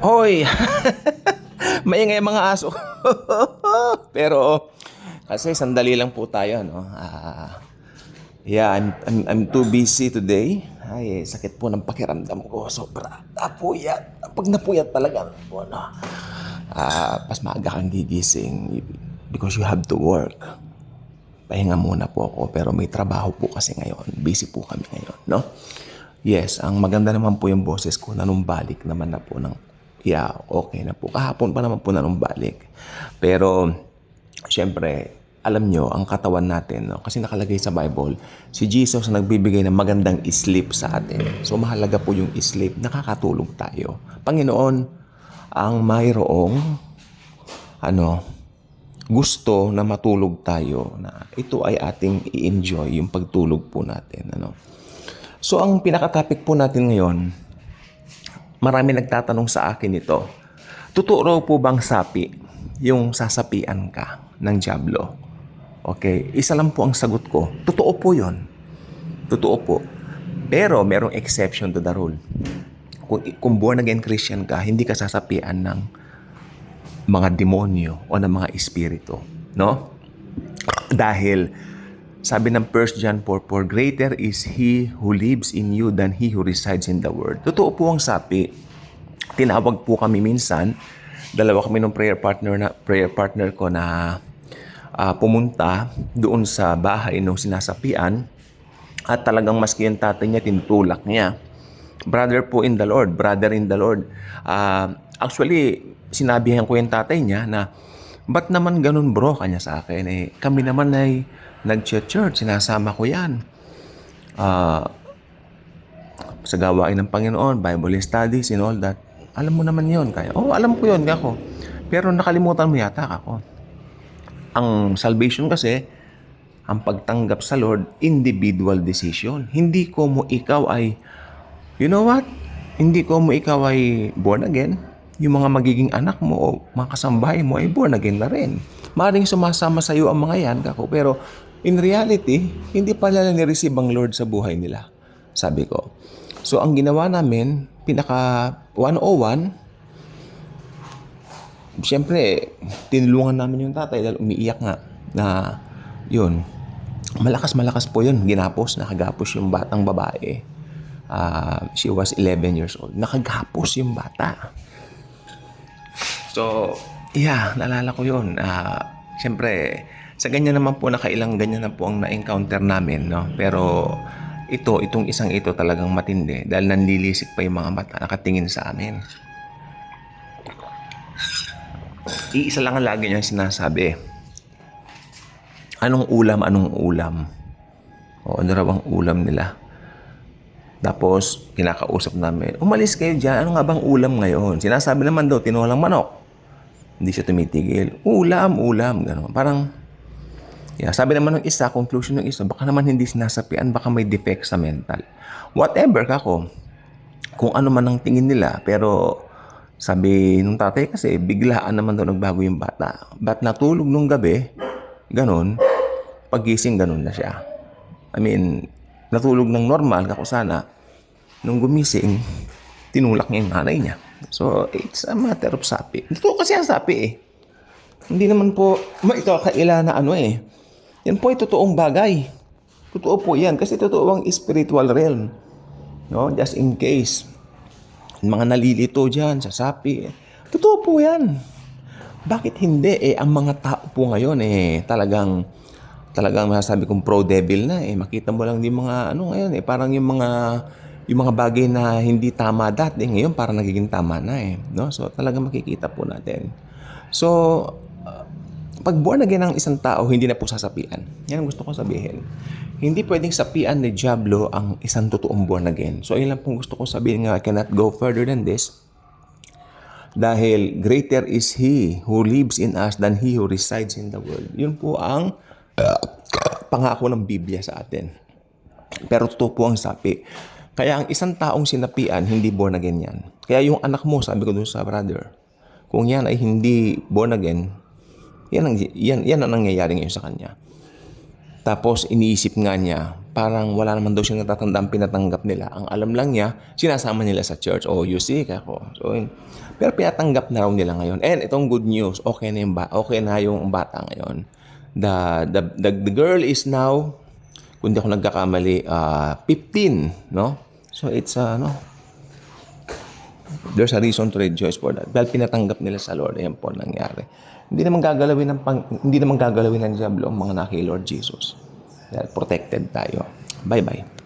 Hoy! Maingay mga aso. Pero kasi sandali lang po tayo, no? Yeah, I'm too busy today. Ay, sakit po ng pakiramdam ko. Sobra. Napuyat. Pag napuyat talaga po, no? Pas maaga kang gigising because you have to work. Pahinga muna po ako pero may trabaho po kasi ngayon. Busy po kami ngayon, no? Yes, ang maganda naman po yung boses ko. Nanumbalik naman na po ng okay na po. Kahapon pa naman po nanumbalik. Pero syempre, alam nyo, ang katawan natin, no? Kasi nakalagay sa Bible, si Jesus ang nagbibigay ng magandang sleep sa atin. So mahalaga po yung sleep. Nakakatulog tayo. Panginoon, ang mayroong gusto na matulog tayo, na ito ay ating i-enjoy yung pagtulog po natin. So ang pinaka-topic po natin ngayon, marami nagtatanong sa akin ito. Totoo raw po bang sapi yung sasapian ka ng dyablo? Okay, isa lang po ang sagot ko. Totoo po yun. Totoo po. Pero merong exception to the rule. Kung born again Christian ka, hindi ka sasapian ng mga demonyo o ng mga espiritu. No? Dahil sabi ng 1 John 4:4, greater is He who lives in you than he who resides in the world. Totoo po ang sapi. Tinawag po kami minsan, dalawa kami ng prayer partner ko na pumunta doon sa bahay ng sinasapian, at talagang maski yung tatay niya, tinutulak niya. Brother po in the Lord, brother in the Lord. Actually, sinabihan ko yung tatay niya na, ba't naman ganun bro, kanya sa akin? Kami naman ay nag-church, sinasama ko yan. Sa gawain ng Panginoon, Bible studies and all that. Alam mo naman yon kaya. Alam ko yon kako. Pero nakalimutan mo yata ako. Ang salvation kasi, ang pagtanggap sa Lord, individual decision. Hindi ko mo ikaw ay, you know what? Hindi ko mo ikaw ay born again. Yung mga magiging anak mo o mga kasambahay mo ay born again na rin. Maaaring sumasama sa iyo ang mga yan, kako. Pero in reality, hindi pala ni-receive ang Lord sa buhay nila. Sabi ko. So, ang ginawa namin, pinaka 101, siyempre, tinulungan namin yung tatay dahil umiiyak nga na yun. Malakas po yun. Ginapos, nakagapos yung batang babae. She was 11 years old. Nakagapos yung bata. So, yeah, naalala ko yun. Siyempre, sa ganyan naman po, nakailang ganyan na po ang na-encounter namin, no? Pero itong isang ito talagang matindi dahil nanlilisik pa yung mga mata, nakatingin sa amin. Iisa lang ang lagi niyang sinasabi. Anong ulam? Ano raw ang ulam nila? Tapos, kinakausap namin, umalis kayo dyan, ano nga bang ulam ngayon? Sinasabi naman daw, tinolang manok. Hindi siya tumitigil. Ulam, gano'n. Parang, sabi naman ng isa, conclusion ng isa, baka naman hindi sinasapian, baka may defect sa mental. Whatever kako, kung ano man ang tingin nila, pero sabi nung tatay kasi, biglaan naman daw nagbago yung bata. Ba't natulog nung gabi, gano'n, pagising gano'n na siya. I mean, natulog ng normal, kako sana, nung gumising, tinulak niya yung nanay niya. So, it's a matter of sapi. Ito kasi ang sapi Hindi naman po, ito kaila na Yan po ay totoong bagay. Totoo po yan. Kasi totoo ang spiritual realm. No? Just in case. Mga nalilito dyan sa sapi. Totoo po yan. Bakit hindi? Ang mga tao po ngayon talagang masasabi kong pro-devil na Makita mo lang yung mga ngayon parang yung mga bagay na hindi tama dati ngayon parang nagiging tama na no? So talagang makikita po natin. So pag born again ang isang tao, hindi na po sasapian. Yan ang gusto ko sabihin. Hindi pwedeng sapian ni Diablo ang isang totoong born again. So yun lang pong gusto ko sabihin nga, I cannot go further than this. Dahil greater is He who lives in us than he who resides in the world. Yun po ang pangako ng Biblia sa atin. Pero totoo po ang sapi. Kaya ang isang taong sinapian, hindi born again yan. Kaya yung anak mo, sabi ko doon sa brother, kung yan ay hindi born again, yan ang nangyayari ngayon sa kanya. Tapos iniisip nga niya, parang wala naman daw siyang natatandaan pinatanggap nila. Ang alam lang niya, sinasama nila sa church. Oh, you see, ako. So, pero pinatanggap na raw nila ngayon. And itong good news, okay na yung bata ngayon. The girl is now, kung di ako nagkakamali, 15, no? So it's there's a reason to rejoice for that. Dahil pinatanggap nila sa Lord, ayan po nangyari. Hindi naman gagalawin ng diablo ang mga naki Lord Jesus. Dahil protected tayo. Bye-bye.